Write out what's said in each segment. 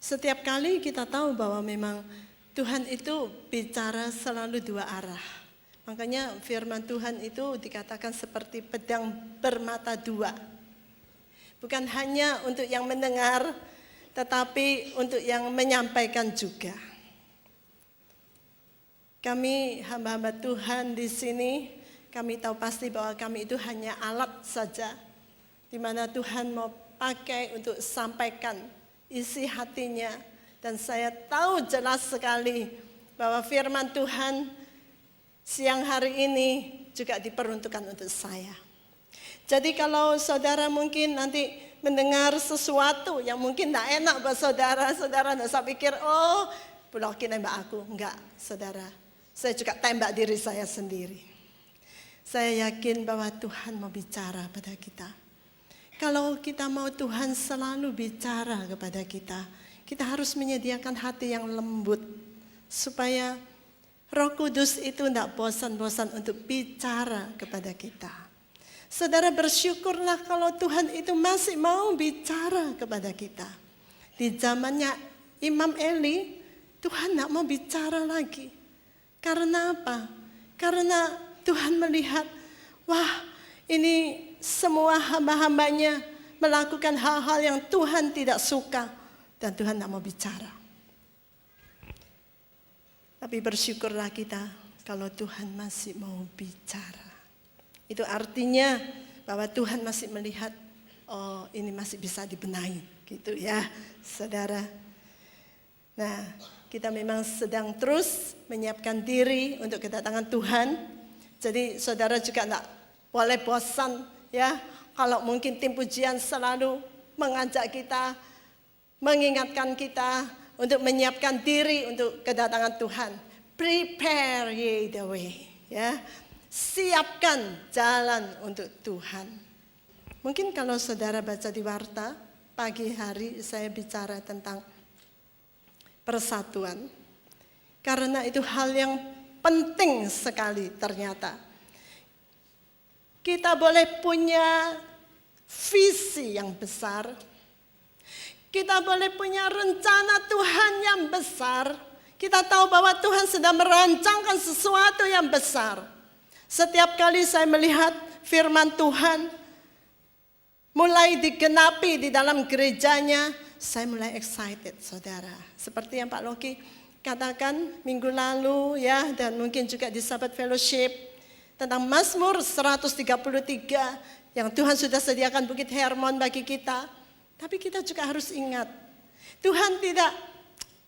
Setiap kali kita tahu bahwa memang Tuhan itu bicara selalu dua arah. Makanya firman Tuhan itu dikatakan seperti pedang bermata dua. Bukan hanya untuk yang mendengar, tetapi untuk yang menyampaikan juga. Kami hamba-hamba Tuhan di sini, kami tahu pasti bahwa kami itu hanya alat saja, di mana Tuhan mau pakai untuk sampaikan isi hatinya. Dan saya tahu jelas sekali bahwa firman Tuhan siang hari ini juga diperuntukkan untuk saya. Jadi kalau saudara mungkin nanti mendengar sesuatu yang mungkin tidak enak buat saudara, saudara tidak usah pikir, oh blokin tembak aku. Enggak, saudara. Saya juga tembak diri saya sendiri. Saya yakin bahwa Tuhan mau bicara pada kita. Kalau kita mau Tuhan selalu bicara kepada kita, kita harus menyediakan hati yang lembut. Supaya Roh Kudus itu tidak bosan-bosan untuk bicara kepada kita. Saudara bersyukurlah kalau Tuhan itu masih mau bicara kepada kita. Di zamannya Imam Eli, Tuhan tidak mau bicara lagi. Karena apa? Karena Tuhan melihat, wah ini semua hamba-hambanya melakukan hal-hal yang Tuhan tidak suka. Dan Tuhan tidak mau bicara. Tapi bersyukurlah kita kalau Tuhan masih mau bicara. Itu artinya bahwa Tuhan masih melihat, oh ini masih bisa dibenahi. Gitu ya saudara. Nah kita memang sedang terus menyiapkan diri untuk kedatangan Tuhan. Jadi saudara juga tidak boleh bosan ya. Kalau mungkin tim pujian selalu mengajak kita, mengingatkan kita untuk menyiapkan diri untuk kedatangan Tuhan. Prepare ye the way. Ya. Siapkan jalan untuk Tuhan. Mungkin kalau saudara baca di warta, pagi hari saya bicara tentang persatuan. Karena itu hal yang penting sekali ternyata. Kita boleh punya visi yang besar. Kita boleh punya rencana Tuhan yang besar. Kita tahu bahwa Tuhan sedang merancangkan sesuatu yang besar. Setiap kali saya melihat firman Tuhan mulai digenapi di dalam gerejanya, saya mulai excited, saudara. Seperti yang Pak Loki katakan minggu lalu ya, dan mungkin juga di Sahabat Fellowship tentang Mazmur 133 yang Tuhan sudah sediakan Bukit Hermon bagi kita. Tapi kita juga harus ingat, Tuhan tidak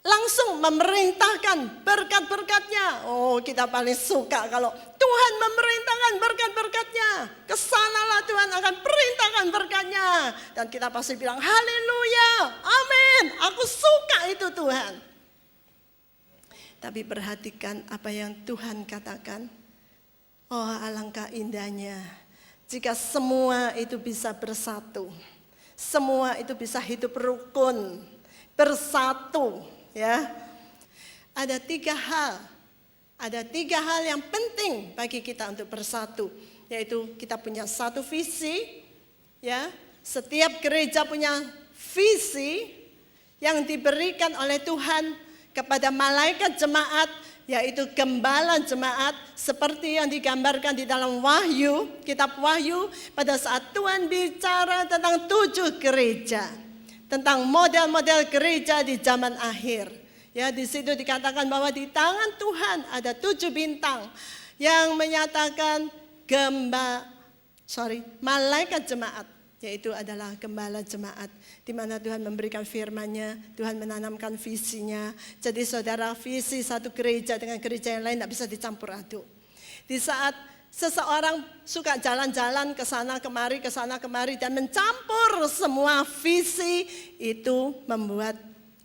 langsung memerintahkan berkat-berkatnya. Oh, kita paling suka kalau Tuhan memerintahkan berkat-berkatnya. Kesanalah Tuhan akan perintahkan berkatnya. Dan kita pasti bilang, haleluya, amin, aku suka itu Tuhan. Tapi perhatikan apa yang Tuhan katakan. Oh, alangkah indahnya jika semua itu bisa bersatu. Semua itu bisa hidup rukun, bersatu. Ya, ada tiga hal yang penting bagi kita untuk bersatu, yaitu kita punya satu visi, ya. Setiap gereja punya visi yang diberikan oleh Tuhan kepada malaikat jemaat, yaitu gembala jemaat, seperti yang digambarkan di dalam Wahyu, kitab Wahyu, pada saat Tuhan bicara tentang 7 gereja. Tentang model-model gereja di zaman akhir. Ya, di situ dikatakan bahwa di tangan Tuhan ada 7 bintang yang menyatakan malaikat jemaat, yaitu adalah gembala jemaat, di mana Tuhan memberikan firman-Nya, Tuhan menanamkan visinya. Jadi saudara, visi satu gereja dengan gereja yang lain tidak bisa dicampur aduk. Di saat seseorang suka jalan-jalan ke sana kemari dan mencampur semua visi, itu membuat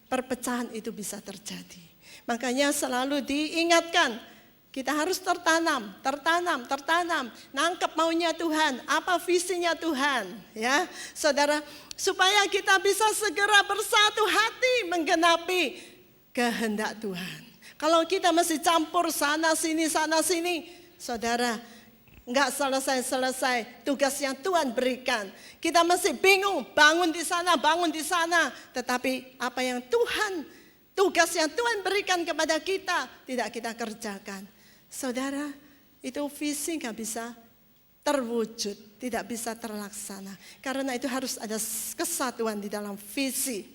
perpecahan itu bisa terjadi. Makanya selalu diingatkan, kita harus tertanam, nangkep maunya Tuhan, apa visinya Tuhan, ya, saudara, supaya kita bisa segera bersatu hati menggenapi kehendak Tuhan. Kalau kita masih campur sana sini, saudara, Enggak selesai-selesai tugas yang Tuhan berikan. Kita masih bingung, bangun di sana. Tetapi apa yang tugas yang Tuhan berikan kepada kita, tidak kita kerjakan. Saudara, itu visi nggak bisa terwujud, tidak bisa terlaksana. Karena itu harus ada kesatuan di dalam visi.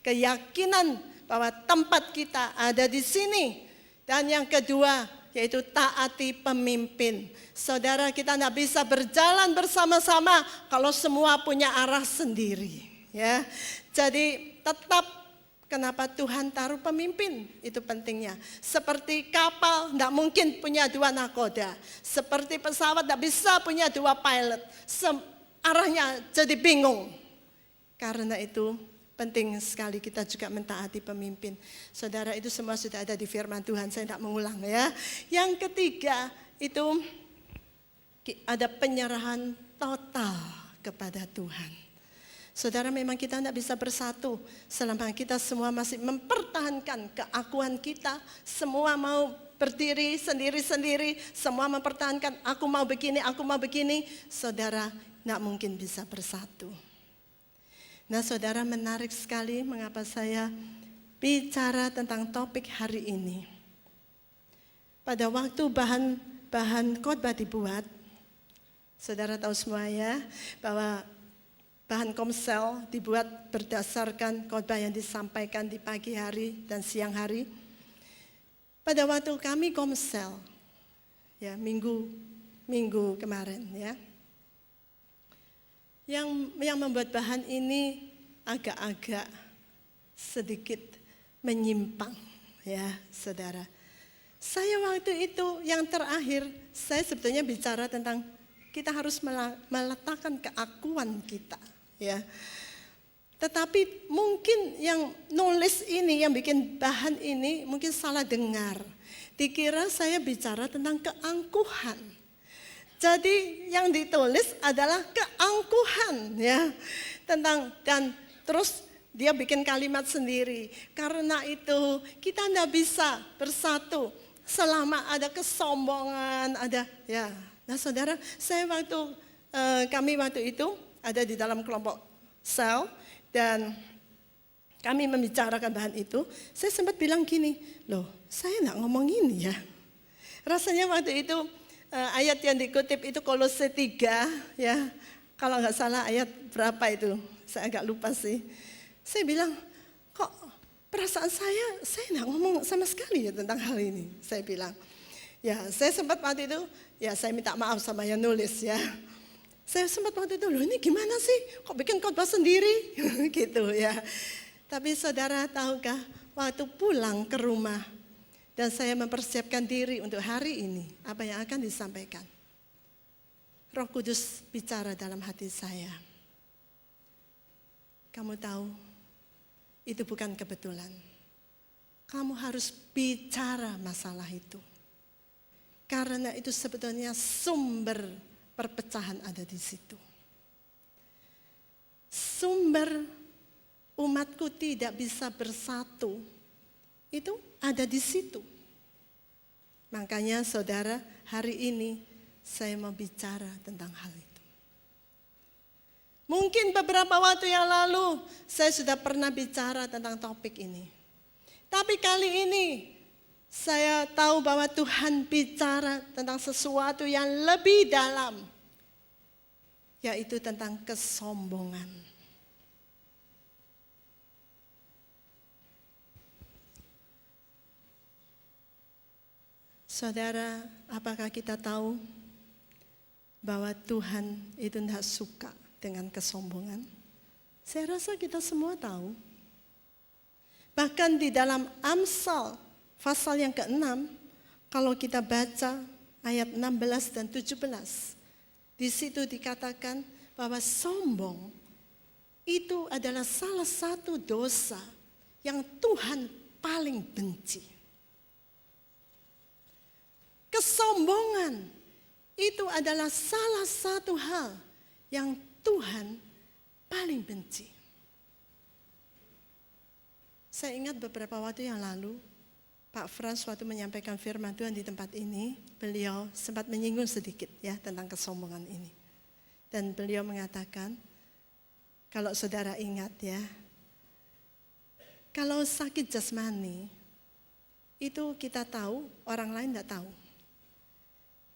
Keyakinan bahwa tempat kita ada di sini. Dan yang kedua, yaitu taati pemimpin. Saudara, kita tidak bisa berjalan bersama-sama kalau semua punya arah sendiri. Ya, jadi tetap kenapa Tuhan taruh pemimpin, itu pentingnya. Seperti kapal tidak mungkin punya dua nakoda. Seperti pesawat tidak bisa punya dua pilot. Arahnya jadi bingung. Karena itu penting sekali kita juga mentaati pemimpin. Saudara, itu semua sudah ada di firman Tuhan, saya tidak mengulang ya. Yang ketiga itu ada penyerahan total kepada Tuhan. Saudara, memang kita tidak bisa bersatu selama kita semua masih mempertahankan keakuan kita. Semua mau berdiri sendiri-sendiri, semua mempertahankan aku mau begini. Saudara, tidak mungkin bisa bersatu. Nah, saudara, menarik sekali mengapa saya bicara tentang topik hari ini. Pada waktu bahan khotbah dibuat, saudara tahu semua ya, bahwa bahan komsel dibuat berdasarkan khotbah yang disampaikan di pagi hari dan siang hari. Pada waktu kami komsel, ya minggu kemarin ya. Yang membuat bahan ini agak-agak sedikit menyimpang ya saudara. Saya waktu itu yang terakhir, saya sebetulnya bicara tentang kita harus meletakkan keakuan kita ya. Tetapi mungkin yang nulis ini, yang bikin bahan ini mungkin salah dengar. Dikira saya bicara tentang keangkuhan. Jadi yang ditulis adalah keangkuhan ya, dan terus dia bikin kalimat sendiri. Karena itu kita tidak bisa bersatu selama ada kesombongan, ada ya. Nah saudara, kami waktu itu ada di dalam kelompok sel dan kami membicarakan bahan itu. Saya sempat bilang gini, loh saya tidak ngomong ini ya. Rasanya waktu itu ayat yang dikutip itu Kolose 3 ya. Kalau nggak salah ayat berapa itu? Saya agak lupa sih. Saya bilang, kok perasaan saya nggak ngomong sama sekali ya tentang hal ini. Saya bilang, ya saya sempat waktu itu, ya saya minta maaf sama yang nulis ya. Saya sempat waktu itu, loh ini gimana sih? Kok bikin khotbah sendiri? Gitu ya. Tapi saudara tahukah, waktu pulang ke rumah, dan saya mempersiapkan diri untuk hari ini, apa yang akan disampaikan. Roh Kudus bicara dalam hati saya. Kamu tahu, itu bukan kebetulan. Kamu harus bicara masalah itu. Karena itu sebetulnya sumber perpecahan ada di situ. Sumber umatku tidak bisa bersatu, itu ada di situ. Makanya saudara, hari ini saya mau bicara tentang hal itu. Mungkin beberapa waktu yang lalu saya sudah pernah bicara tentang topik ini. Tapi kali ini saya tahu bahwa Tuhan bicara tentang sesuatu yang lebih dalam, yaitu tentang kesombongan. Saudara, apakah kita tahu bahwa Tuhan itu tidak suka dengan kesombongan? Saya rasa kita semua tahu. Bahkan di dalam Amsal pasal yang ke-6, kalau kita baca ayat 16 dan 17, di situ dikatakan bahwa sombong itu adalah salah satu dosa yang Tuhan paling benci. Kesombongan itu adalah salah satu hal yang Tuhan paling benci. Saya ingat beberapa waktu yang lalu, Pak Frans waktu menyampaikan firman Tuhan di tempat ini, beliau sempat menyinggung sedikit ya tentang kesombongan ini. Dan beliau mengatakan, kalau saudara ingat ya, kalau sakit jasmani, itu kita tahu, orang lain tidak tahu.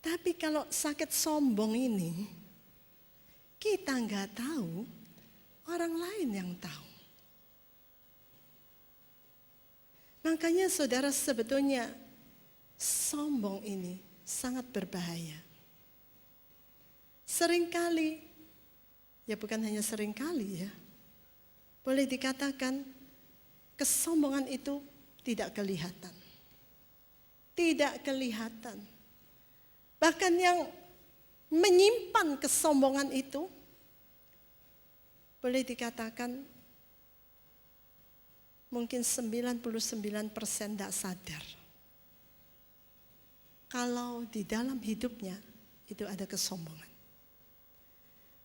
Tapi kalau sakit sombong ini, kita nggak tahu, orang lain yang tahu. Makanya saudara sebetulnya sombong ini sangat berbahaya. Seringkali, ya bukan hanya seringkali ya, boleh dikatakan kesombongan itu tidak kelihatan. Tidak kelihatan. Bahkan yang menyimpan kesombongan itu, boleh dikatakan mungkin 99% tidak sadar. Kalau di dalam hidupnya itu ada kesombongan.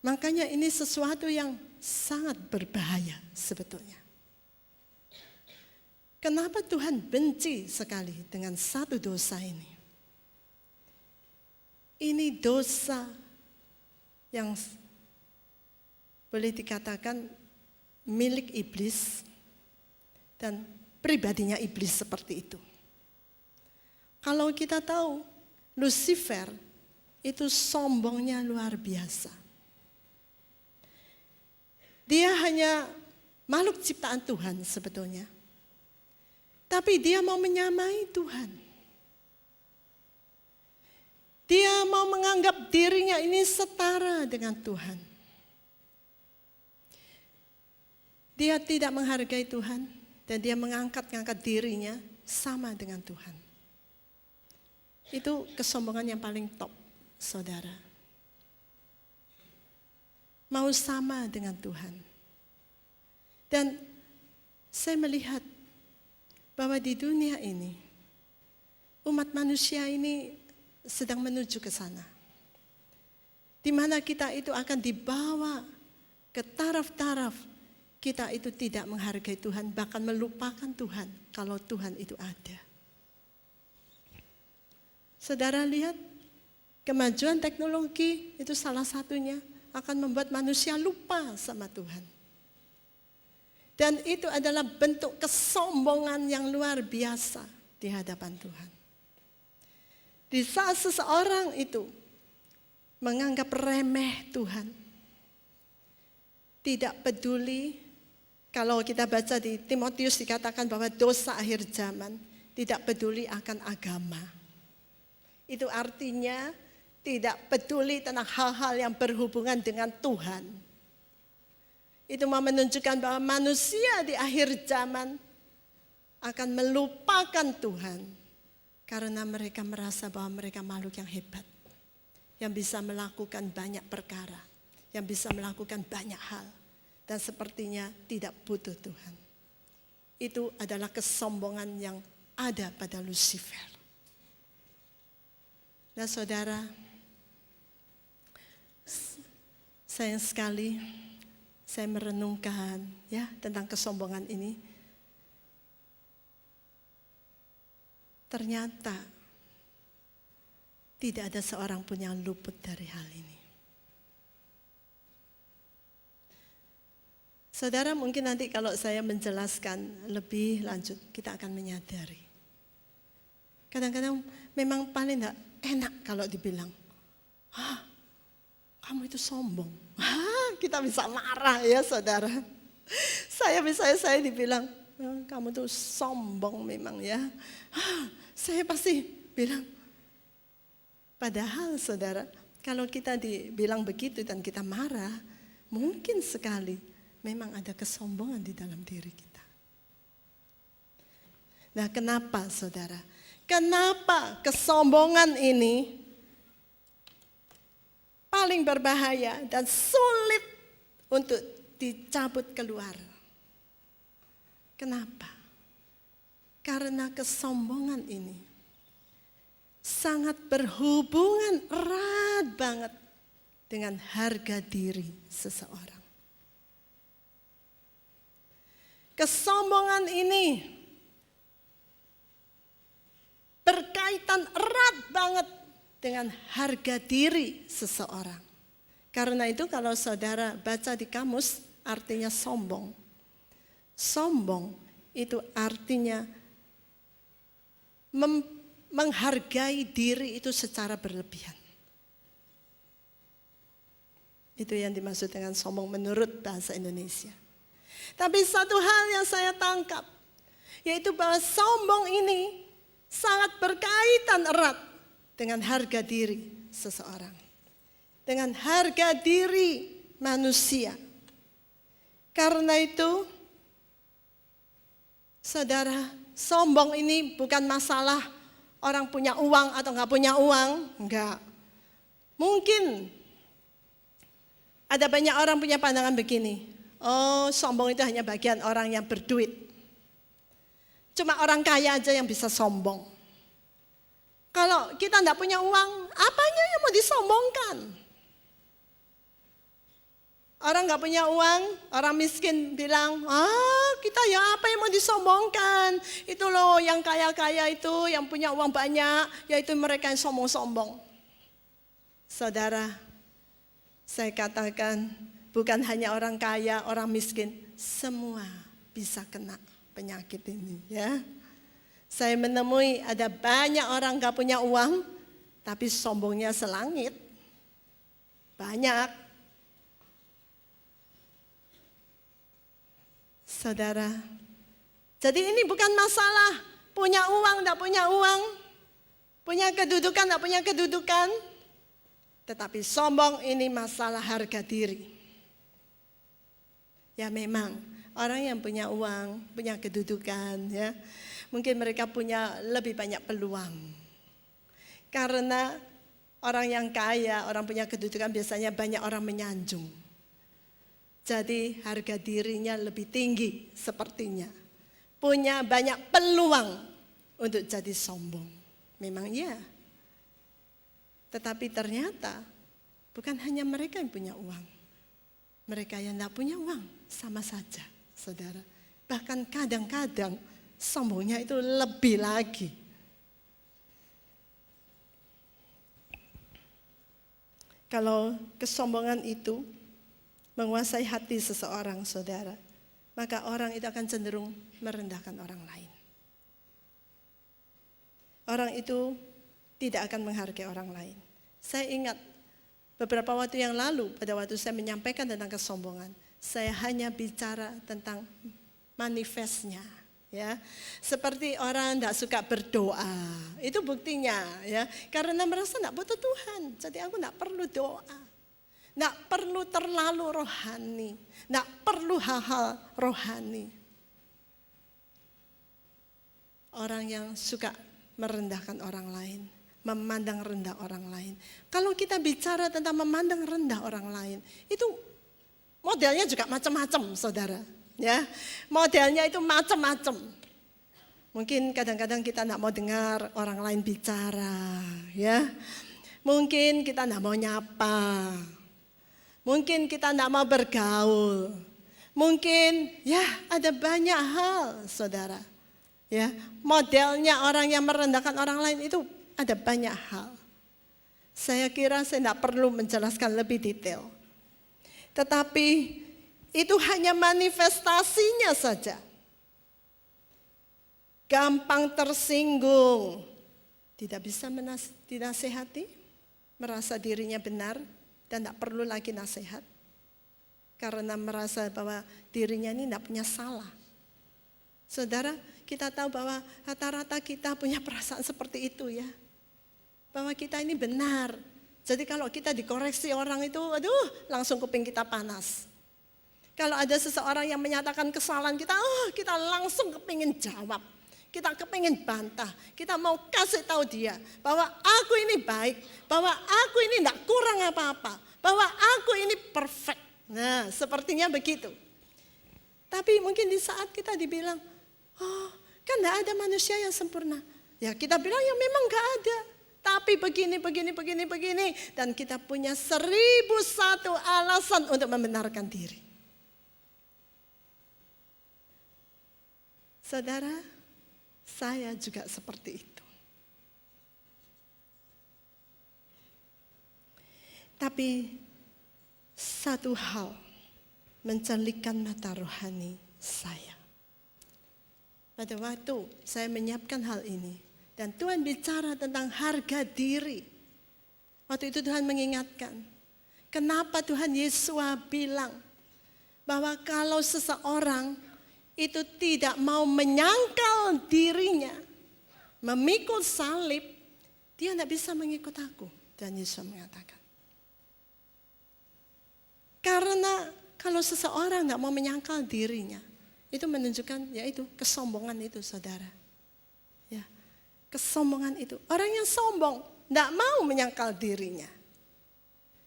Makanya ini sesuatu yang sangat berbahaya sebetulnya. Kenapa Tuhan benci sekali dengan satu dosa ini? Ini dosa yang boleh dikatakan milik iblis dan pribadinya iblis seperti itu. Kalau kita tahu Lucifer itu sombongnya luar biasa. Dia hanya makhluk ciptaan Tuhan sebetulnya. Tapi dia mau menyamai Tuhan. Dia mau menganggap dirinya ini setara dengan Tuhan. Dia tidak menghargai Tuhan. Dan dia mengangkat dirinya sama dengan Tuhan. Itu kesombongan yang paling top, saudara. Mau sama dengan Tuhan. Dan saya melihat bahwa di dunia ini, umat manusia ini sedang menuju ke sana. Di mana kita itu akan dibawa ke taraf-taraf. Kita itu tidak menghargai Tuhan, bahkan melupakan Tuhan kalau Tuhan itu ada. Saudara lihat, kemajuan teknologi itu salah satunya akan membuat manusia lupa sama Tuhan. Dan itu adalah bentuk kesombongan yang luar biasa di hadapan Tuhan. Di saat seseorang itu menganggap remeh Tuhan, tidak peduli. Kalau kita baca di Timotius dikatakan bahwa dosa akhir zaman tidak peduli akan agama. Itu artinya tidak peduli tentang hal-hal yang berhubungan dengan Tuhan. Itu mau menunjukkan bahwa manusia di akhir zaman akan melupakan Tuhan. Karena mereka merasa bahwa mereka makhluk yang hebat. Yang bisa melakukan banyak perkara. Yang bisa melakukan banyak hal. Dan sepertinya tidak butuh Tuhan. Itu adalah kesombongan yang ada pada Lucifer. Nah saudara, sayang sekali saya merenungkan ya tentang kesombongan ini. Ternyata tidak ada seorang pun yang luput dari hal ini. Saudara, mungkin nanti kalau saya menjelaskan lebih lanjut, kita akan menyadari. Kadang-kadang memang paling tidak enak kalau dibilang, kamu itu sombong. Kita bisa marah ya saudara. Saya dibilang, kamu tuh sombong memang ya. Saya pasti bilang, padahal saudara, kalau kita dibilang begitu dan kita marah, mungkin sekali memang ada kesombongan di dalam diri kita. Nah, kenapa saudara? Kenapa kesombongan ini paling berbahaya dan sulit untuk dicabut keluar? Kenapa? Karena kesombongan ini sangat berhubungan erat banget dengan harga diri seseorang. Kesombongan ini banget dengan harga diri seseorang. Karena itu kalau saudara baca di kamus artinya sombong. Sombong itu artinya menghargai diri itu secara berlebihan. Itu yang dimaksud dengan sombong menurut bahasa Indonesia. Tapi satu hal yang saya tangkap, yaitu bahwa sombong ini sangat berkaitan erat dengan harga diri seseorang. Dengan harga diri manusia. Karena itu, saudara, sombong ini bukan masalah orang punya uang atau nggak punya uang. Enggak. Mungkin ada banyak orang punya pandangan begini. Oh, sombong itu hanya bagian orang yang berduit. Cuma orang kaya aja yang bisa sombong. Kalau kita enggak punya uang, apanya yang mau disombongkan? Orang enggak punya uang, orang miskin bilang, kita ya apa yang mau disombongkan? Itu loh yang kaya-kaya itu, yang punya uang banyak, yaitu mereka yang sombong-sombong. Saudara, saya katakan bukan hanya orang kaya, orang miskin, semua bisa kena penyakit ini ya. Saya menemui ada banyak orang gak punya uang, tapi sombongnya selangit. Banyak. Saudara, jadi ini bukan masalah punya uang, gak punya uang, punya kedudukan, gak punya kedudukan. Tetapi sombong ini masalah harga diri. Ya memang, orang yang punya uang, punya kedudukan ya. Mungkin mereka punya lebih banyak peluang. Karena orang yang kaya, orang punya kedudukan biasanya banyak orang menyanjung. Jadi harga dirinya lebih tinggi sepertinya. Punya banyak peluang untuk jadi sombong. Memang iya. Tetapi ternyata bukan hanya mereka yang punya uang. Mereka yang tidak punya uang sama saja, saudara. Bahkan kadang-kadang sombongnya itu lebih lagi. Kalau kesombongan itu menguasai hati seseorang, saudara, maka orang itu akan cenderung merendahkan orang lain. Orang itu tidak akan menghargai orang lain. Saya ingat beberapa waktu yang lalu, pada waktu saya menyampaikan tentang kesombongan, saya hanya bicara tentang manifestnya. Ya, seperti orang tidak suka berdoa, itu buktinya ya, karena merasa tidak butuh Tuhan, jadi aku tidak perlu doa, tidak perlu terlalu rohani, tidak perlu hal-hal rohani. Orang yang suka merendahkan orang lain, memandang rendah orang lain. Kalau kita bicara tentang memandang rendah orang lain, itu modelnya juga macam-macam, saudara. Ya, modelnya itu macam-macam. Mungkin kadang-kadang kita tidak mau dengar orang lain bicara, ya. Mungkin kita tidak mau nyapa. Mungkin kita tidak mau bergaul. Mungkin ya ada banyak hal, saudara. Ya, modelnya orang yang merendahkan orang lain itu ada banyak hal. Saya kira saya tidak perlu menjelaskan lebih detail. Tetapi itu hanya manifestasinya saja. Gampang tersinggung, tidak bisa dinasehati, merasa dirinya benar dan tidak perlu lagi nasihat. Karena merasa bahwa dirinya ini tidak punya salah. Saudara, kita tahu bahwa rata-rata kita punya perasaan seperti itu ya. Bahwa kita ini benar. Jadi kalau kita dikoreksi orang itu, aduh langsung kuping kita panas. Kalau ada seseorang yang menyatakan kesalahan kita, kita langsung kepingin jawab. Kita kepingin bantah. Kita mau kasih tahu dia bahwa aku ini baik. Bahwa aku ini tidak kurang apa-apa. Bahwa aku ini perfect. Nah, sepertinya begitu. Tapi mungkin di saat kita dibilang, kan tidak ada manusia yang sempurna. Ya kita bilang ya memang gak ada. Tapi begini. Dan kita punya 1001 alasan untuk membenarkan diri. Saudara, saya juga seperti itu. Tetapi satu hal mencelikkan mata rohani saya. Pada waktu saya menyiapkan hal ini, dan Tuhan bicara tentang harga diri. Waktu itu Tuhan mengingatkan, kenapa Tuhan Yesus bilang bahwa kalau seseorang itu tidak mau menyangkal dirinya, memikul salib, dia tidak bisa mengikut aku. Dan Yesus mengatakan, karena kalau seseorang tidak mau menyangkal dirinya, itu menunjukkan yaitu kesombongan itu, saudara. Ya, kesombongan itu. Orang yang sombong tidak mau menyangkal dirinya.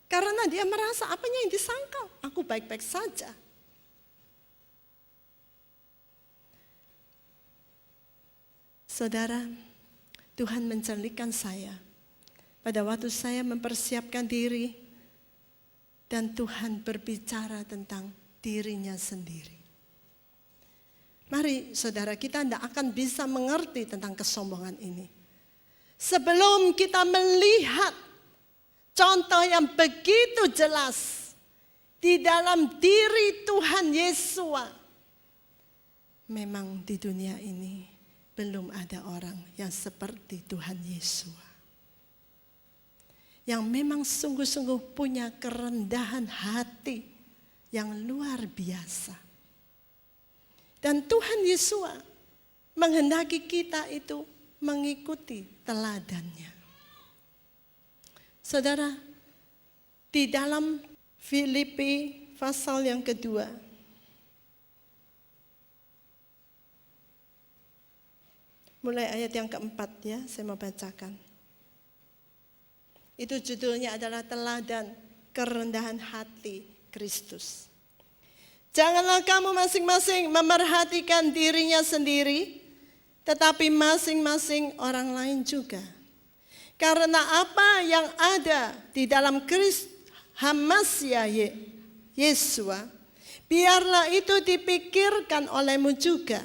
Karena dia merasa apanya yang disangkal, aku baik-baik saja. Saudara, Tuhan mencelikkan saya pada waktu saya mempersiapkan diri dan Tuhan berbicara tentang dirinya sendiri. Mari saudara, kita tidak akan bisa mengerti tentang kesombongan ini sebelum kita melihat contoh yang begitu jelas di dalam diri Tuhan Yesus. Memang di dunia ini belum ada orang yang seperti Tuhan Yesus, yang memang sungguh-sungguh punya kerendahan hati yang luar biasa. Dan Tuhan Yesus menghendaki kita itu mengikuti teladannya. Saudara, di dalam Filipi pasal yang kedua, mulai ayat yang keempat ya, saya mau bacakan. Itu judulnya adalah teladan kerendahan hati Kristus. Janganlah kamu masing-masing memerhatikan dirinya sendiri, tetapi masing-masing orang lain juga. Karena apa yang ada di dalam Hamasya Yesus, biarlah itu dipikirkan olehmu juga.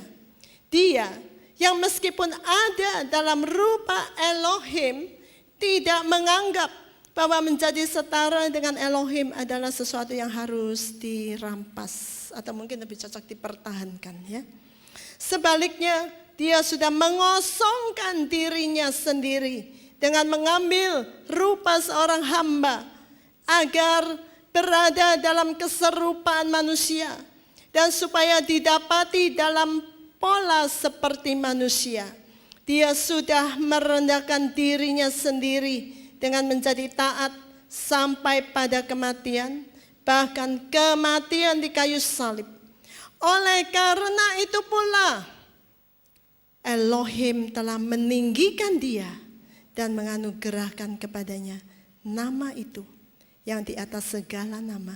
Dia yang meskipun ada dalam rupa Elohim, tidak menganggap bahwa menjadi setara dengan Elohim adalah sesuatu yang harus dirampas atau mungkin lebih cocok dipertahankan ya. Sebaliknya, dia sudah mengosongkan dirinya sendiri dengan mengambil rupa seorang hamba agar berada dalam keserupaan manusia dan supaya didapati dalam pola seperti manusia. Dia sudah merendahkan dirinya sendiri dengan menjadi taat sampai pada kematian, bahkan kematian di kayu salib. Oleh karena itu pula, Elohim telah meninggikan dia dan menganugerahkan kepadanya nama itu yang di atas segala nama.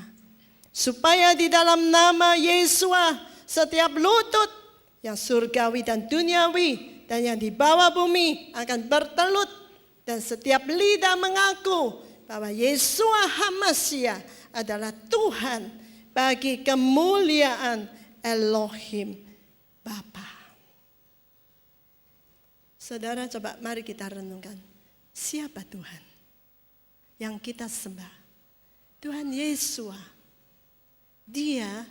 Supaya di dalam nama Yesus setiap lutut yang surgawi dan duniawi dan yang di bawah bumi akan bertelut, dan setiap lidah mengaku bahwa Yeshua HaMashiach adalah Tuhan bagi kemuliaan Elohim Bapa. Saudara, coba mari kita renungkan. Siapa Tuhan yang kita sembah? Tuhan Yeshua. Dia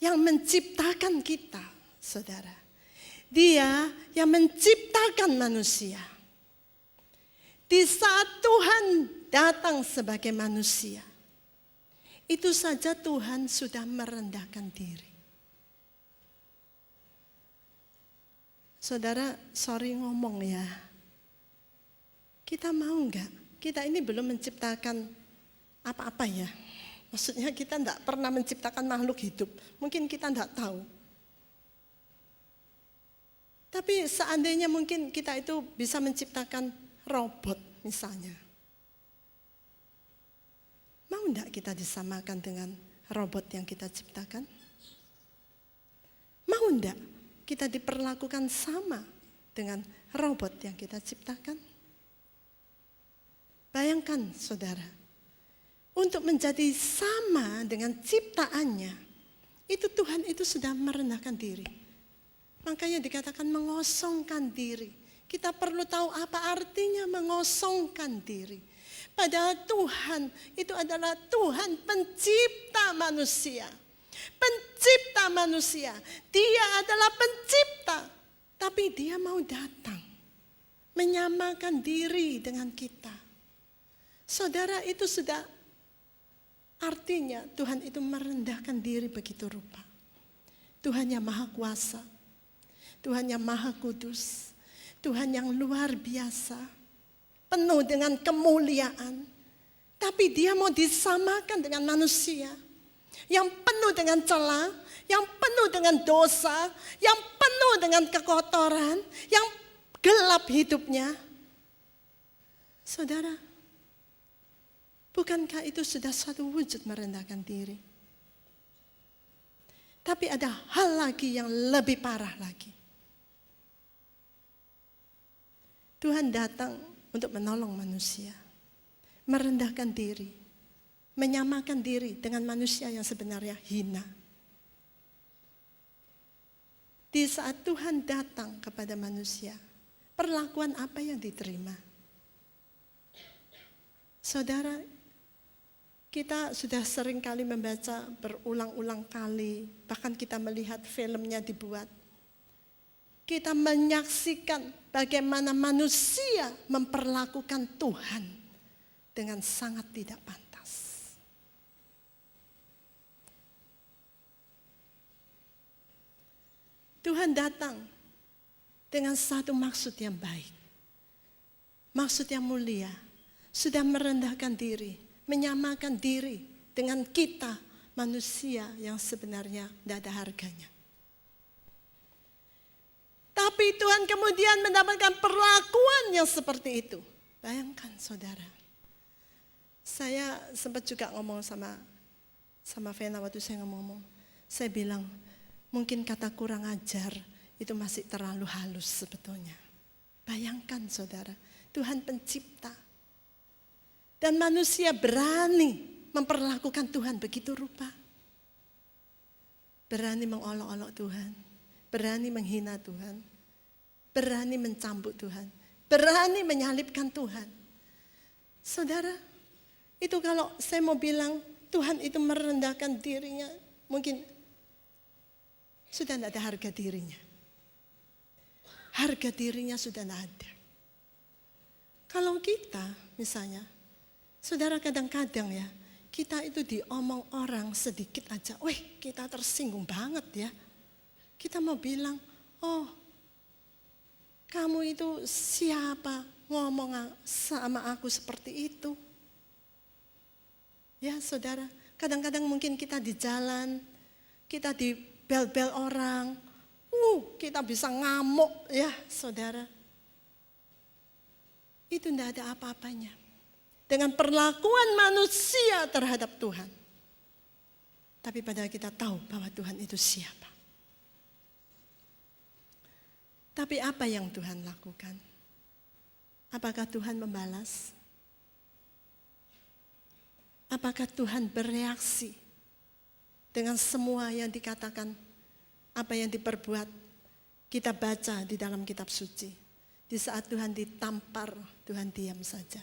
yang menciptakan kita, saudara. Dia yang menciptakan manusia. Di saat Tuhan datang sebagai manusia, itu saja Tuhan sudah merendahkan diri. Saudara, sorry ngomong ya. Kita mau enggak? Kita ini belum menciptakan apa-apa ya. Maksudnya kita enggak pernah menciptakan makhluk hidup. Mungkin kita enggak tahu. Tapi seandainya mungkin kita itu bisa menciptakan robot misalnya. Mau enggak kita disamakan dengan robot yang kita ciptakan? Mau enggak kita diperlakukan sama dengan robot yang kita ciptakan? Bayangkan saudara, untuk menjadi sama dengan ciptaannya, itu Tuhan itu sudah merendahkan diri. Makanya dikatakan mengosongkan diri. Kita perlu tahu apa artinya mengosongkan diri. Padahal Tuhan itu adalah Tuhan pencipta manusia. Pencipta manusia. Dia adalah pencipta. Tapi dia mau datang. Menyamakan diri dengan kita. Saudara, itu sudah artinya Tuhan itu merendahkan diri begitu rupa. Tuhan yang maha kuasa. Tuhan yang maha kudus. Tuhan yang luar biasa. Penuh dengan kemuliaan. Tapi dia mau disamakan dengan manusia. Yang penuh dengan celah. Yang penuh dengan dosa. Yang penuh dengan kekotoran. Yang gelap hidupnya. Saudara, bukankah itu sudah suatu wujud merendahkan diri? Tapi ada hal lagi yang lebih parah lagi. Tuhan datang untuk menolong manusia. Merendahkan diri. Menyamakan diri dengan manusia yang sebenarnya hina. Di saat Tuhan datang kepada manusia, perlakuan apa yang diterima? Saudara, kita sudah sering kali membaca berulang-ulang kali, bahkan kita melihat filmnya dibuat. Kita menyaksikan bagaimana manusia memperlakukan Tuhan dengan sangat tidak pantas. Tuhan datang dengan satu maksud yang baik. Maksud yang mulia. Sudah merendahkan diri, menyamakan diri dengan kita manusia yang sebenarnya tidak ada harganya. Tapi Tuhan kemudian mendapatkan perlakuan yang seperti itu. Bayangkan saudara. Saya sempat juga ngomong sama Vena waktu saya ngomong. Saya bilang, mungkin kata kurang ajar itu masih terlalu halus sebetulnya. Bayangkan saudara, Tuhan pencipta. Dan manusia berani memperlakukan Tuhan begitu rupa. Berani mengolok-olok Tuhan. Berani menghina Tuhan. Berani mencambuk Tuhan. Berani menyalibkan Tuhan. Saudara, itu kalau saya mau bilang Tuhan itu merendahkan dirinya, mungkin sudah tidak ada harga dirinya. Harga dirinya sudah tidak ada. Kalau kita misalnya, saudara kadang-kadang ya, kita itu diomong orang sedikit aja, wih kita tersinggung banget ya. Kita mau bilang, oh kamu itu siapa ngomong sama aku seperti itu. Ya saudara, kadang-kadang mungkin kita di jalan, kita dibel-bel orang, kita bisa ngamuk ya saudara. Itu tidak ada apa-apanya. Dengan perlakuan manusia terhadap Tuhan. Tapi padahal kita tahu bahwa Tuhan itu siapa. Tapi apa yang Tuhan lakukan? Apakah Tuhan membalas? Apakah Tuhan bereaksi dengan semua yang dikatakan, apa yang diperbuat? Kita baca di dalam kitab suci. Di saat Tuhan ditampar, Tuhan diam saja.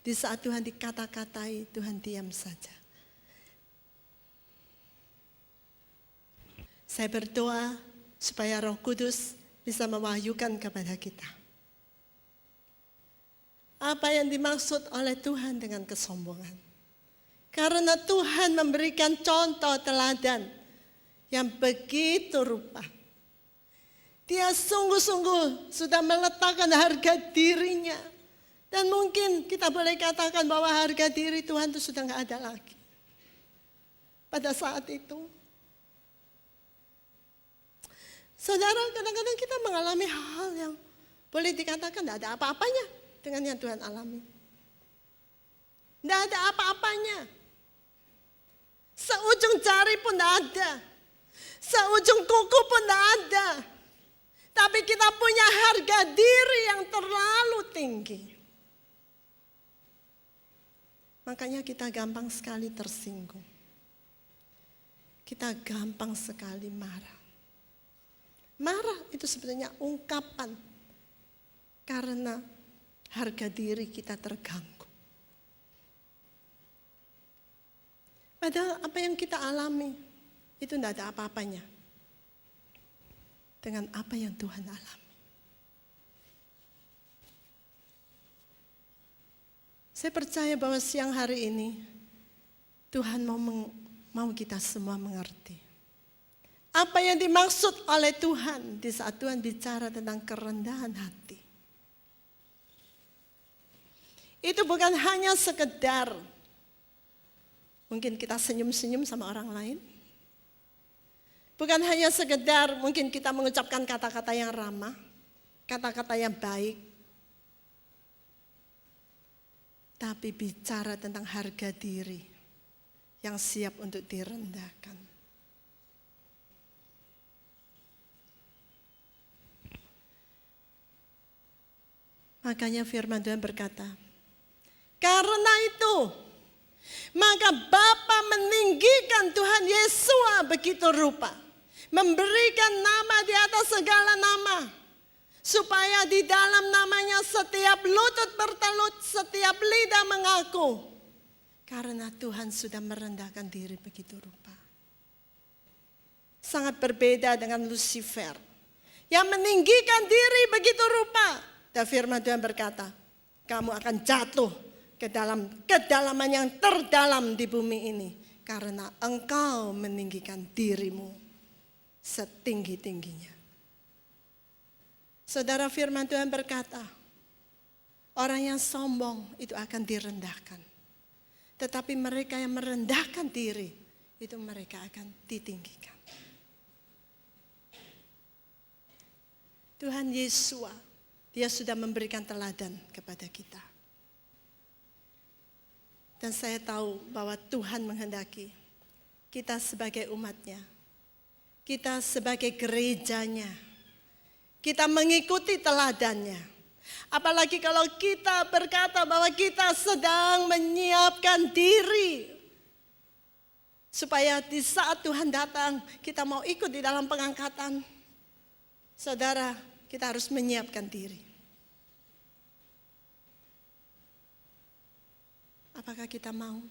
Di saat Tuhan dikata-katai, Tuhan diam saja. Saya berdoa supaya Roh Kudus bisa mewahyukan kepada kita. Apa yang dimaksud oleh Tuhan dengan kesombongan? Karena Tuhan memberikan contoh teladan yang begitu rupa. Dia sungguh-sungguh sudah meletakkan harga dirinya. Dan mungkin kita boleh katakan bahwa harga diri Tuhan itu sudah nggak ada lagi. Pada saat itu. Saudara, kadang-kadang kita mengalami hal yang boleh dikatakan tidak ada apa-apanya dengan yang Tuhan alami. Tidak ada apa-apanya. Seujung jari pun tidak ada. Seujung kuku pun tidak ada. Tapi kita punya harga diri yang terlalu tinggi. Makanya kita gampang sekali tersinggung. Kita gampang sekali marah. Marah itu sebenarnya ungkapan karena harga diri kita terganggu. Padahal apa yang kita alami itu tidak ada apa-apanya dengan apa yang Tuhan alami. Saya percaya bahwa siang hari ini Tuhan mau kita semua mengerti apa yang dimaksud oleh Tuhan di saat Tuhan bicara tentang kerendahan hati. Itu bukan hanya sekedar mungkin kita senyum-senyum sama orang lain. Bukan hanya sekedar mungkin kita mengucapkan kata-kata yang ramah, kata-kata yang baik. Tapi bicara tentang harga diri yang siap untuk direndahkan. Makanya firman Tuhan berkata, karena itu, maka Bapa meninggikan Tuhan Yesua begitu rupa. Memberikan nama di atas segala nama. Supaya di dalam namanya setiap lutut bertelut, setiap lidah mengaku. Karena Tuhan sudah merendahkan diri begitu rupa. Sangat berbeda dengan Lucifer. Yang meninggikan diri begitu rupa. Dan firman Tuhan berkata, kamu akan jatuh ke dalam kedalaman yang terdalam di bumi ini. Karena engkau meninggikan dirimu setinggi-tingginya. Saudara, firman Tuhan berkata, orang yang sombong itu akan direndahkan. Tetapi mereka yang merendahkan diri, itu mereka akan ditinggikan. Tuhan Yesua, Dia sudah memberikan teladan kepada kita. Dan saya tahu bahwa Tuhan menghendaki kita sebagai umatnya, kita sebagai gerejanya, kita mengikuti teladannya. Apalagi kalau kita berkata bahwa kita sedang menyiapkan diri. Supaya di saat Tuhan datang, kita mau ikut di dalam pengangkatan. Saudara, kita harus menyiapkan diri. Apakah kita mau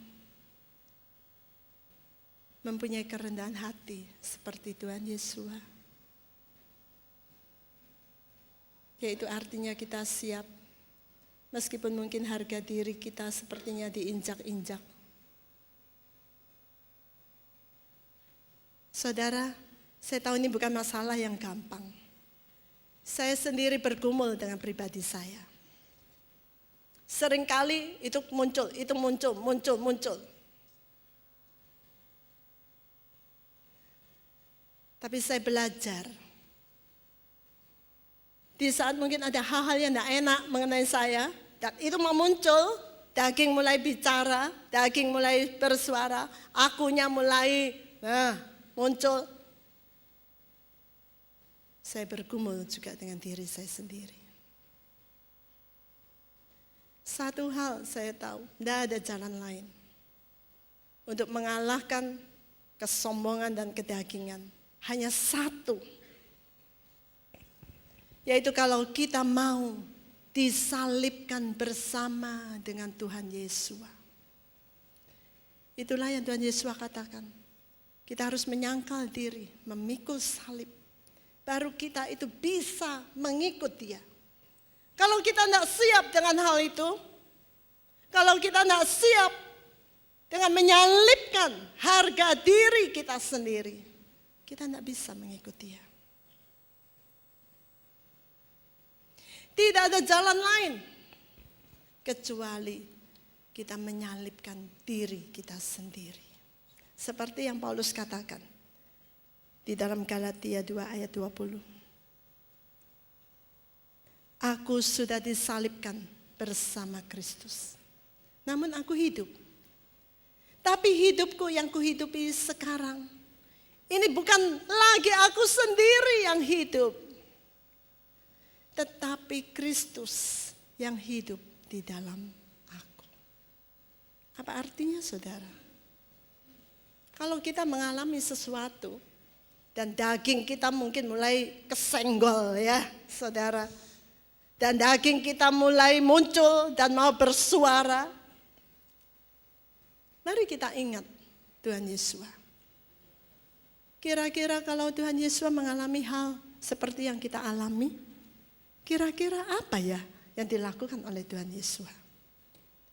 mempunyai kerendahan hati seperti Tuhan Yesua? Yaitu artinya kita siap, meskipun mungkin harga diri kita sepertinya diinjak-injak. Saudara, saya tahu ini bukan masalah yang gampang. Saya sendiri bergumul dengan pribadi saya. Seringkali itu muncul. Tapi saya belajar. Di saat mungkin ada hal-hal yang tidak enak mengenai saya, dan itu mau muncul, daging mulai bicara, daging mulai bersuara, akunya mulai muncul. Saya bergumul juga dengan diri saya sendiri. Satu hal saya tahu, tidak ada jalan lain untuk mengalahkan kesombongan dan kedagingan. Hanya satu, yaitu kalau kita mau disalibkan bersama dengan Tuhan Yesua. Itulah yang Tuhan Yesua katakan. Kita harus menyangkal diri, memikul salib. Baru kita itu bisa mengikut Dia. Kalau kita tidak siap dengan hal itu, kalau kita tidak siap dengan menyalibkan harga diri kita sendiri, kita tidak bisa mengikuti Dia. Tidak ada jalan lain kecuali kita menyalibkan diri kita sendiri. Seperti yang Paulus katakan di dalam Galatia 2 ayat 20. Aku sudah disalibkan bersama Kristus. Namun aku hidup. Tapi hidupku yang kuhidupi sekarang, ini bukan lagi aku sendiri yang hidup, tetapi Kristus yang hidup di dalam aku. Apa artinya, saudara? Kalau kita mengalami sesuatu dan daging kita mungkin mulai kesenggol ya, saudara. Dan daging kita mulai muncul dan mau bersuara. Mari kita ingat Tuhan Yesus. Kira-kira kalau Tuhan Yesus mengalami hal seperti yang kita alami, kira-kira apa ya yang dilakukan oleh Tuhan Yesus?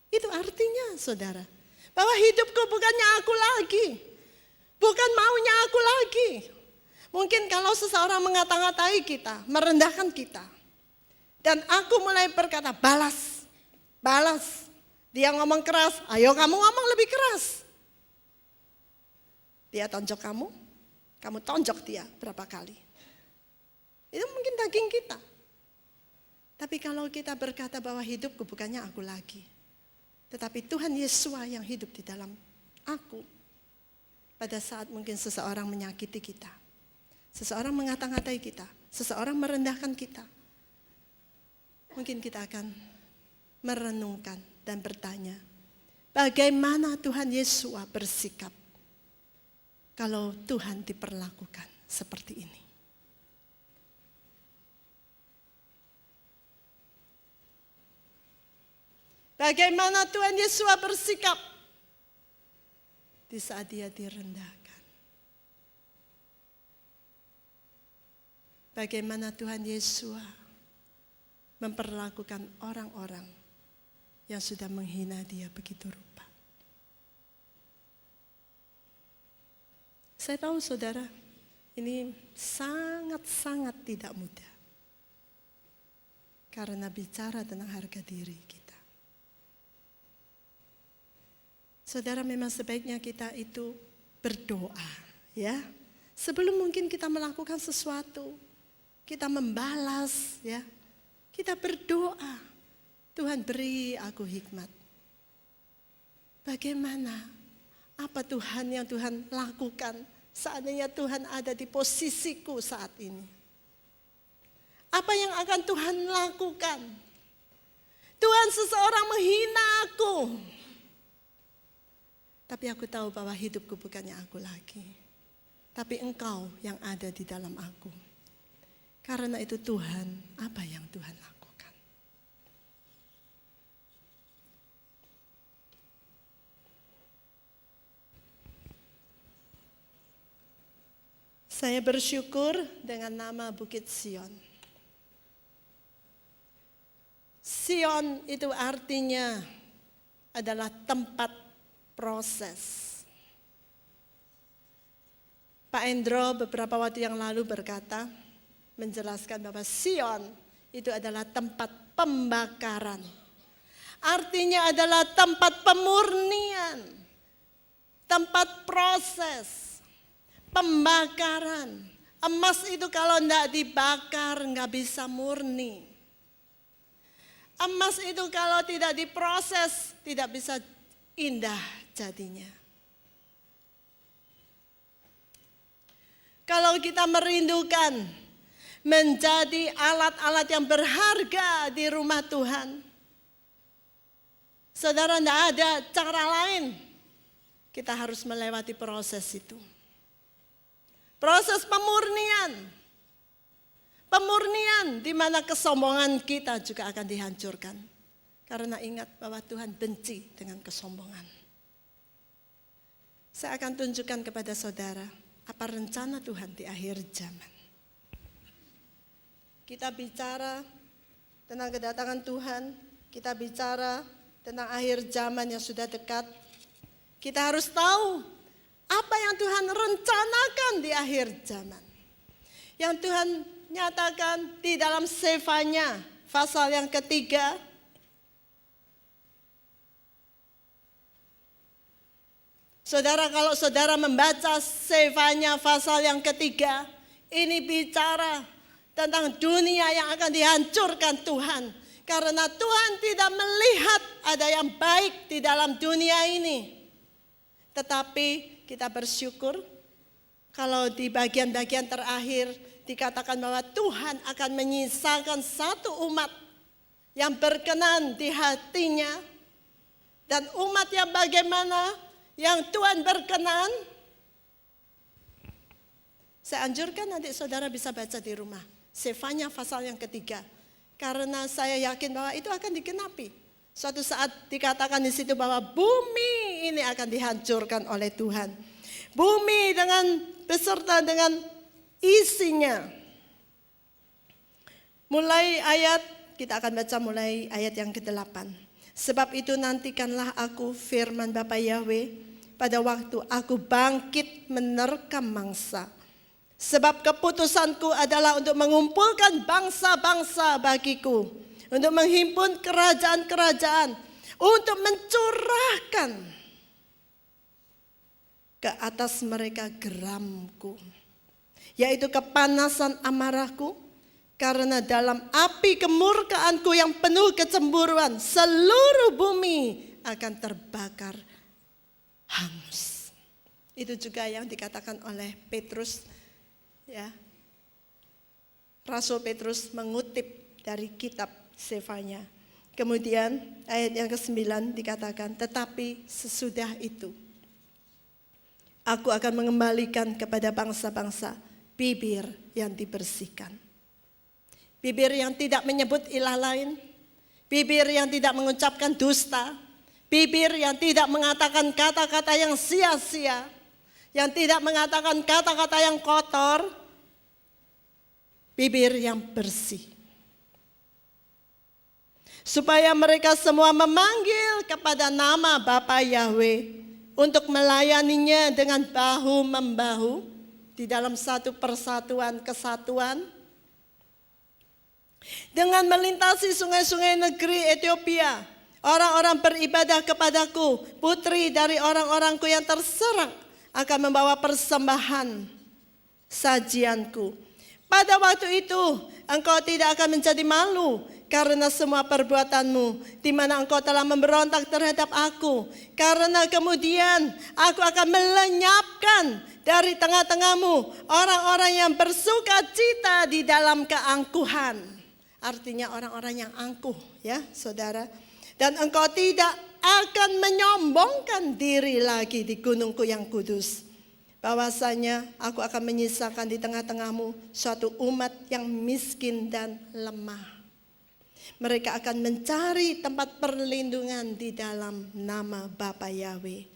Itu artinya saudara, bahwa hidupku bukannya aku lagi, bukan maunya aku lagi. Mungkin kalau seseorang mengata-ngatai kita, merendahkan kita, dan aku mulai berkata, balas. Dia ngomong keras, ayo kamu ngomong lebih keras. Dia tonjok kamu tonjok dia berapa kali. Itu mungkin daging kita. Tapi kalau kita berkata bahwa hidupku bukannya aku lagi, tetapi Tuhan Yesus yang hidup di dalam aku. Pada saat mungkin seseorang menyakiti kita, seseorang mengata-ngatai kita, seseorang merendahkan kita, mungkin kita akan merenungkan dan bertanya, bagaimana Tuhan Yesus bersikap kalau Tuhan diperlakukan seperti ini? Bagaimana Tuhan Yesus bersikap di saat dia direndahkan? Bagaimana Tuhan Yesus memperlakukan orang-orang yang sudah menghina dia begitu rupa? Saya tahu saudara, ini sangat-sangat tidak mudah. Karena bicara tentang harga diri kita. Saudara, memang sebaiknya kita itu berdoa, ya. Sebelum mungkin kita melakukan sesuatu, kita membalas, ya. Kita berdoa, Tuhan beri aku hikmat. Bagaimana? Apa Tuhan yang Tuhan lakukan seandainya Tuhan ada di posisiku saat ini? Apa yang akan Tuhan lakukan? Tuhan, seseorang menghina aku. Tapi aku tahu bahwa hidupku bukannya aku lagi. Tapi Engkau yang ada di dalam aku. Karena itu Tuhan, apa yang Tuhan lakukan? Saya bersyukur dengan nama Bukit Sion. Sion itu artinya adalah tempat proses. Pak Endro beberapa waktu yang lalu berkata, menjelaskan bahwa Sion itu adalah tempat pembakaran. Artinya adalah tempat pemurnian, tempat proses, pembakaran. Emas itu kalau tidak dibakar nggak bisa murni. Emas itu kalau tidak diproses tidak bisa indah jadinya. Kalau kita merindukan menjadi alat-alat yang berharga di rumah Tuhan, saudara, tidak ada cara lain. Kita harus melewati proses itu. Proses pemurnian. Pemurnian di mana kesombongan kita juga akan dihancurkan. Karena ingat bahwa Tuhan benci dengan kesombongan. Saya akan tunjukkan kepada saudara apa rencana Tuhan di akhir zaman. Kita bicara tentang kedatangan Tuhan, kita bicara tentang akhir zaman yang sudah dekat. Kita harus tahu apa yang Tuhan rencanakan di akhir zaman. Yang Tuhan nyatakan di dalam Sefanya pasal yang ketiga. Saudara, kalau saudara membaca Sefanya pasal yang ketiga, ini bicara tentang dunia yang akan dihancurkan Tuhan. Karena Tuhan tidak melihat ada yang baik di dalam dunia ini. Tetapi kita bersyukur kalau di bagian-bagian terakhir dikatakan bahwa Tuhan akan menyisakan satu umat yang berkenan di hatinya. Dan umat yang bagaimana yang Tuhan berkenan. Saya anjurkan nanti saudara bisa baca di rumah. Sefanya pasal yang ketiga. Karena saya yakin bahwa itu akan digenapi. Suatu saat dikatakan di situ bahwa bumi bumi ini akan dihancurkan oleh Tuhan. Bumi beserta dengan isinya. Kita akan baca mulai ayat yang ke-8. Sebab itu nantikanlah aku, firman Bapa Yahweh, pada waktu aku bangkit menerkam mangsa. Sebab keputusanku adalah untuk mengumpulkan bangsa-bangsa bagiku, untuk menghimpun kerajaan-kerajaan, untuk mencurahkan ke atas mereka geramku, yaitu kepanasan amarahku, karena dalam api kemurkaanku yang penuh kecemburuan, seluruh bumi akan terbakar hangus. Itu juga yang dikatakan oleh Petrus. Ya, Rasul Petrus mengutip dari kitab Sefanya. Kemudian ayat yang ke-9 dikatakan, tetapi sesudah itu aku akan mengembalikan kepada bangsa-bangsa bibir yang dibersihkan. Bibir yang tidak menyebut ilah lain, bibir yang tidak mengucapkan dusta, bibir yang tidak mengatakan kata-kata yang sia-sia, yang tidak mengatakan kata-kata yang kotor, bibir yang bersih. Supaya mereka semua memanggil kepada nama Bapa Yahweh untuk melayaninya dengan bahu-membahu di dalam satu persatuan kesatuan. Dengan melintasi sungai-sungai negeri Ethiopia, orang-orang beribadah kepadaku, putri dari orang-orangku yang terserak akan membawa persembahan sajianku. Pada waktu itu engkau tidak akan menjadi malu karena semua perbuatanmu, di mana engkau telah memberontak terhadap aku. Karena kemudian aku akan melenyapkan dari tengah-tengahmu orang-orang yang bersuka cita di dalam keangkuhan. Artinya orang-orang yang angkuh, ya saudara. Dan engkau tidak akan menyombongkan diri lagi di gunungku yang kudus. Bahwasanya aku akan menyisakan di tengah-tengahmu suatu umat yang miskin dan lemah. Mereka akan mencari tempat perlindungan di dalam nama Bapa Yahweh,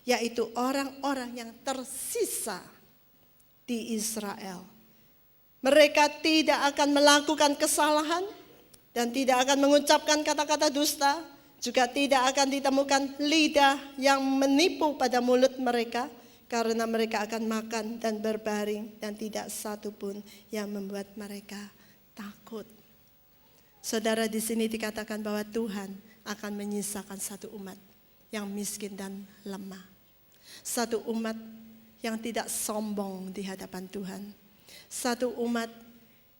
yaitu orang-orang yang tersisa di Israel. Mereka tidak akan melakukan kesalahan dan tidak akan mengucapkan kata-kata dusta, juga tidak akan ditemukan lidah yang menipu pada mulut mereka. Karena mereka akan makan dan berbaring dan tidak satu pun yang membuat mereka takut. Saudara, di sini dikatakan bahwa Tuhan akan menyisakan satu umat yang miskin dan lemah. Satu umat yang tidak sombong di hadapan Tuhan. Satu umat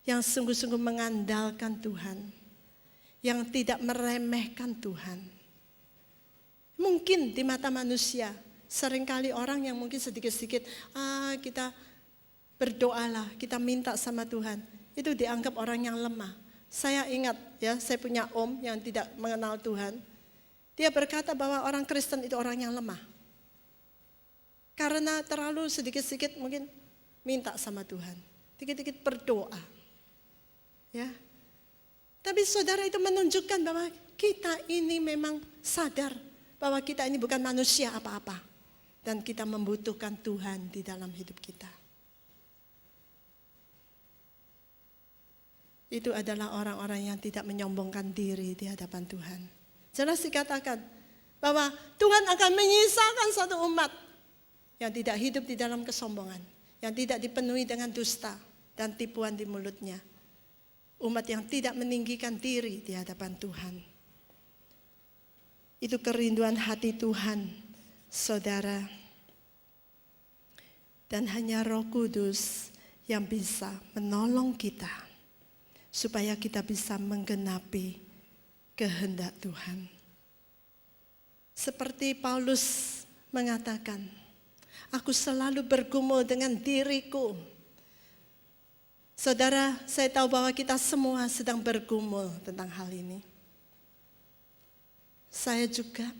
yang sungguh-sungguh mengandalkan Tuhan. Yang tidak meremehkan Tuhan. Mungkin di mata manusia, seringkali orang yang mungkin sedikit-sedikit, kita berdoalah, kita minta sama Tuhan. Itu dianggap orang yang lemah. Saya ingat ya, saya punya om yang tidak mengenal Tuhan. Dia berkata bahwa orang Kristen itu orang yang lemah. Karena terlalu sedikit-sedikit mungkin minta sama Tuhan. Dikit-dikit berdoa. Ya. Tapi saudara, itu menunjukkan bahwa kita ini memang sadar bahwa kita ini bukan manusia apa-apa. Dan kita membutuhkan Tuhan di dalam hidup kita. Itu adalah orang-orang yang tidak menyombongkan diri di hadapan Tuhan. Jelas dikatakan bahwa Tuhan akan menyisakan satu umat yang tidak hidup di dalam kesombongan, yang tidak dipenuhi dengan dusta dan tipuan di mulutnya. Umat yang tidak meninggikan diri di hadapan Tuhan. Itu kerinduan hati Tuhan, saudara. Dan hanya Roh Kudus yang bisa menolong kita supaya kita bisa menggenapi kehendak Tuhan. Seperti Paulus mengatakan, aku selalu bergumul dengan diriku. Saudara, saya tahu bahwa kita semua sedang bergumul tentang hal ini. Saya juga.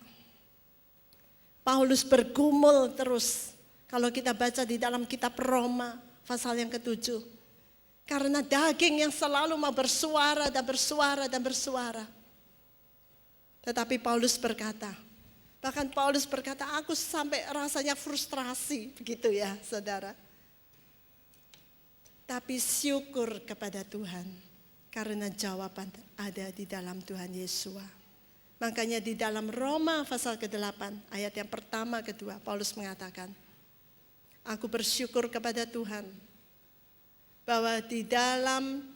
Paulus bergumul terus. Kalau kita baca di dalam kitab Roma pasal yang ke-7. Karena daging yang selalu mau bersuara dan bersuara dan bersuara. Tetapi Paulus berkata Bahkan Paulus berkata, aku sampai rasanya frustrasi, begitu ya saudara. Tapi syukur kepada Tuhan, karena jawaban ada di dalam Tuhan Yesus. Makanya di dalam Roma pasal ke-8, ayat yang pertama, kedua, Paulus mengatakan, aku bersyukur kepada Tuhan, bahwa di dalam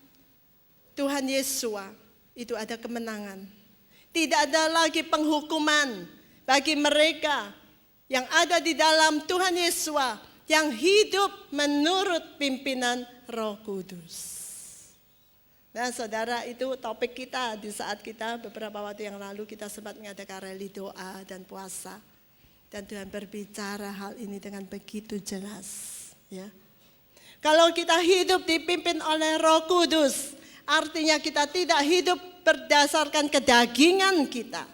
Tuhan Yesus itu ada kemenangan. Tidak ada lagi penghukuman bagi mereka yang ada di dalam Tuhan Yesus yang hidup menurut pimpinan Roh Kudus. Nah saudara, itu topik kita di saat kita beberapa waktu yang lalu kita sempat mengadakan rally doa dan puasa. Dan Tuhan berbicara hal ini dengan begitu jelas. Ya. Kalau kita hidup dipimpin oleh Roh Kudus, artinya kita tidak hidup berdasarkan kedagingan kita.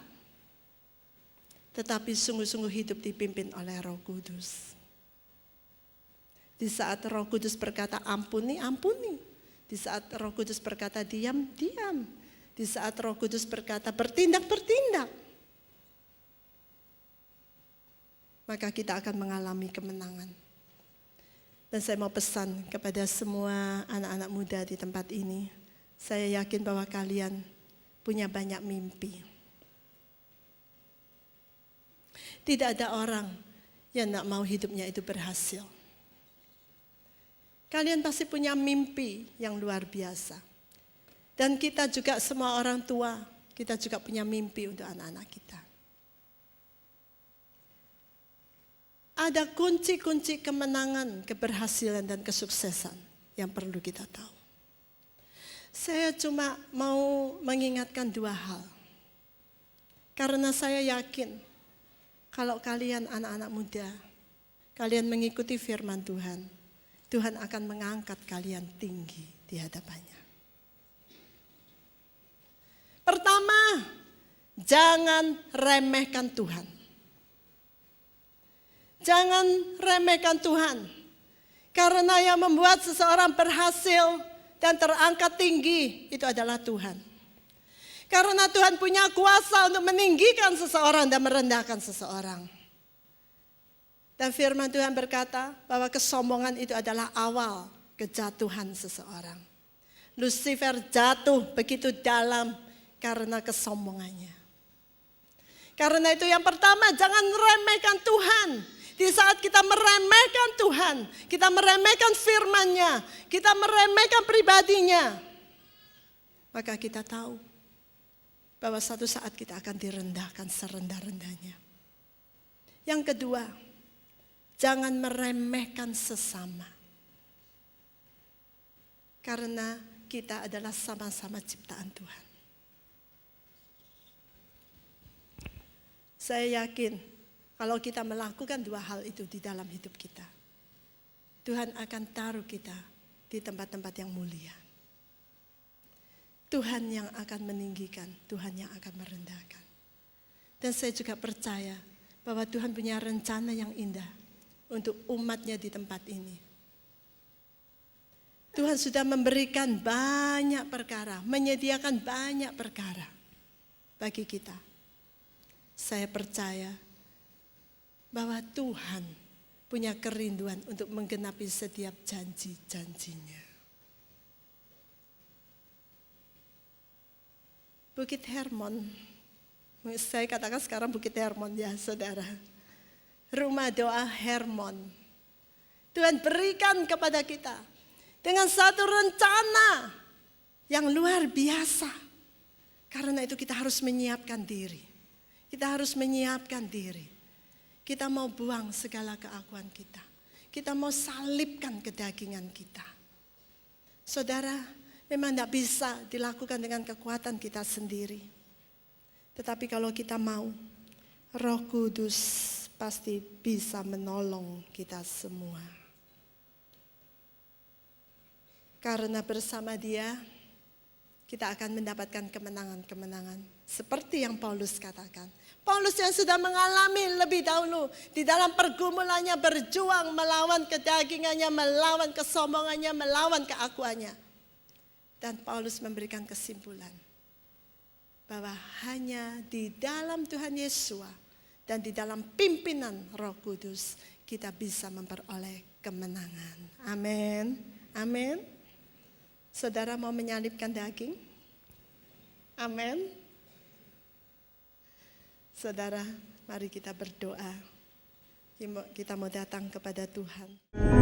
Tetapi sungguh-sungguh hidup dipimpin oleh Roh Kudus. Di saat Roh Kudus berkata ampuni, ampuni. Di saat Roh Kudus berkata diam, diam. Di saat Roh Kudus berkata bertindak, bertindak. Maka kita akan mengalami kemenangan. Dan saya mau pesan kepada semua anak-anak muda di tempat ini. Saya yakin bahwa kalian punya banyak mimpi. Tidak ada orang yang tak mau hidupnya itu berhasil. Kalian pasti punya mimpi yang luar biasa. Dan kita juga semua orang tua, kita juga punya mimpi untuk anak-anak kita. Ada kunci-kunci kemenangan, keberhasilan dan kesuksesan yang perlu kita tahu. Saya cuma mau mengingatkan dua hal. Karena saya yakin kalau kalian anak-anak muda, kalian mengikuti firman Tuhan, Tuhan akan mengangkat kalian tinggi di hadapannya. Pertama, jangan remehkan Tuhan. Jangan remehkan Tuhan. Karena yang membuat seseorang berhasil dan terangkat tinggi itu adalah Tuhan. Karena Tuhan punya kuasa untuk meninggikan seseorang dan merendahkan seseorang. Dan firman Tuhan berkata bahwa kesombongan itu adalah awal kejatuhan seseorang. Lucifer jatuh begitu dalam karena kesombongannya. Karena itu yang pertama, jangan remehkan Tuhan. Di saat kita meremehkan Tuhan, kita meremehkan firman-Nya, kita meremehkan pribadinya, maka kita tahu bahwa suatu saat kita akan direndahkan serendah-rendahnya. Yang kedua, jangan meremehkan sesama. Karena kita adalah sama-sama ciptaan Tuhan. Saya yakin kalau kita melakukan dua hal itu di dalam hidup kita, Tuhan akan taruh kita di tempat-tempat yang mulia. Tuhan yang akan meninggikan, Tuhan yang akan merendahkan. Dan saya juga percaya bahwa Tuhan punya rencana yang indah untuk umatnya di tempat ini. Tuhan sudah memberikan banyak perkara, menyediakan banyak perkara bagi kita. Saya percaya bahwa Tuhan punya kerinduan untuk menggenapi setiap janji-janjinya. Bukit Hermon, saya katakan sekarang Bukit Hermon ya saudara. Rumah doa Hermon. Tuhan berikan kepada kita dengan satu rencana yang luar biasa. Karena itu kita harus menyiapkan diri. Kita harus menyiapkan diri. Kita mau buang segala keakuan kita. Kita mau salibkan kedagingan kita. Saudara, memang tidak bisa dilakukan dengan kekuatan kita sendiri. Tetapi kalau kita mau, Roh Kudus pasti bisa menolong kita semua. Karena bersama Dia, kita akan mendapatkan kemenangan-kemenangan. Seperti yang Paulus katakan. Paulus yang sudah mengalami lebih dahulu di dalam pergumulannya berjuang melawan kedagingannya, melawan kesombongannya, melawan keakuannya. Dan Paulus memberikan kesimpulan bahwa hanya di dalam Tuhan Yesus Dan di dalam pimpinan Roh Kudus kita bisa memperoleh kemenangan. Amin. Amin. Saudara mau menyalibkan daging? Amin. Saudara, mari kita berdoa. Kita mau datang kepada Tuhan.